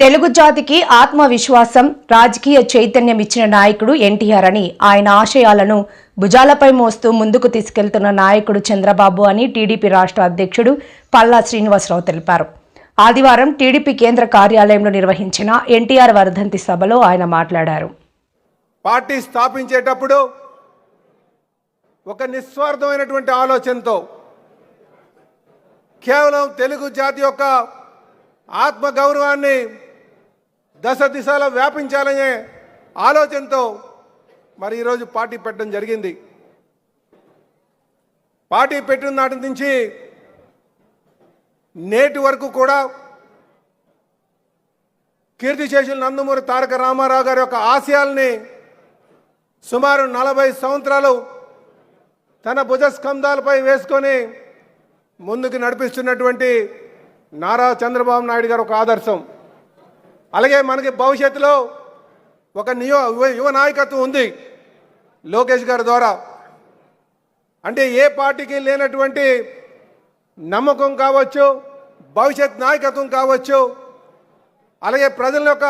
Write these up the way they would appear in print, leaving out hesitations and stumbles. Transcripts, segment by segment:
తెలుగు జాతికి ఆత్మవిశ్వాసం, రాజకీయ చైతన్యం ఇచ్చిన నాయకుడు ఎన్టీఆర్ అని, ఆయన ఆశయాలను భుజాలపై మోస్తూ ముందుకు తీసుకెళ్తున్న నాయకుడు చంద్రబాబు అని టీడీపీ రాష్ట్ర అధ్యక్షుడు పల్లా శ్రీనివాసరావు తెలిపారు. ఆదివారం టీడీపీ కేంద్ర కార్యాలయంలో నిర్వహించిన ఎన్టీఆర్ వర్ధంతి సభలో ఆయన మాట్లాడారు. పార్టీ స్థాపించేటప్పుడు ఒక నిస్వార్థమైనటువంటి ఆలోచనతో కేవలం తెలుగు జాతి యొక్క ఆత్మగౌరవాన్ని దశ దిశలో వ్యాపించాలనే ఆలోచనతో మరి ఈరోజు పార్టీ పెట్టడం జరిగింది. పార్టీ పెట్టిన నాటి నుంచి నేటి వరకు కూడా కీర్తిశేషులు నందమూరి తారక రామారావు గారి యొక్క ఆశయాల్ని సుమారు 40 సంవత్సరాలు తన భుజస్కంధాలపై వేసుకొని ముందుకు నడిపిస్తున్నటువంటి నారా చంద్రబాబు నాయుడు గారు ఒక ఆదర్శం. అలాగే మనకి భవిష్యత్తులో ఒక యువ నాయకత్వం ఉంది లోకేష్ గారి ద్వారా. అంటే ఏ పార్టీకి లేనటువంటి నమ్మకం కావచ్చు, భవిష్యత్ నాయకత్వం కావచ్చు, అలాగే ప్రజల యొక్క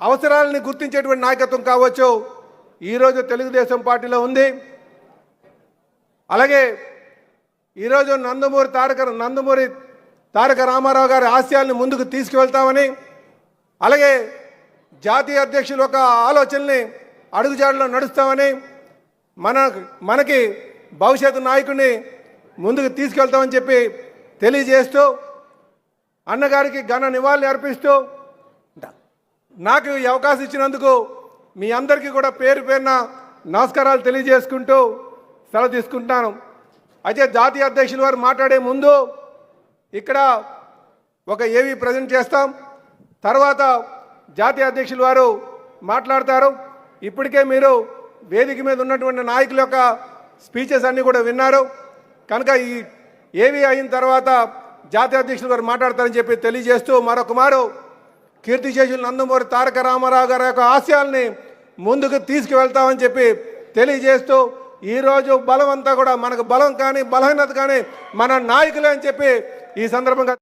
అవసరాలని గుర్తించేటువంటి నాయకత్వం కావచ్చు, ఈరోజు తెలుగుదేశం పార్టీలో ఉంది. అలాగే ఈరోజు నందమూరి తారక రామారావు గారి ఆశయాల్ని ముందుకు తీసుకువెళ్తామని, అలాగే జాతీయ అధ్యక్షుల యొక్క ఆలోచనల్ని అడుగుజాడలో నడుస్తామని, మనకి భవిష్యత్తు నాయకుడిని ముందుకు తీసుకెళ్తామని చెప్పి తెలియజేస్తూ, అన్నగారికి ఘన నివాళులు అర్పిస్తూ, నాకు ఈ అవకాశం ఇచ్చినందుకు మీ అందరికీ కూడా పేరు పేరున నమస్కారాలు తెలియజేసుకుంటూ సెలవు తీసుకుంటాను. అయితే జాతీయ అధ్యక్షుల వారు మాట్లాడే ముందు ఇక్కడ ఒక ఏవి ప్రజెంట్ చేస్తాం, తర్వాత జాతీయ అధ్యక్షుల వారు మాట్లాడతారు. ఇప్పటికే మీరు వేదిక మీద ఉన్నటువంటి నాయకుల యొక్క స్పీచెస్ అన్నీ కూడా విన్నారు కనుక ఈ ఏవి అయిన తర్వాత జాతీయ అధ్యక్షుల వారు మాట్లాడతారని చెప్పి తెలియజేస్తూ, మరొక మారు కీర్తిశేషులు నందమూరి తారక రామారావు గారి యొక్క ఆశయాల్ని ముందుకు తీసుకువెళ్తామని చెప్పి తెలియజేస్తూ, ఈరోజు బలం అంతా కూడా మనకు బలం కానీ బలహీనత కానీ మన నాయకులే అని చెప్పి ఈ సందర్భంగా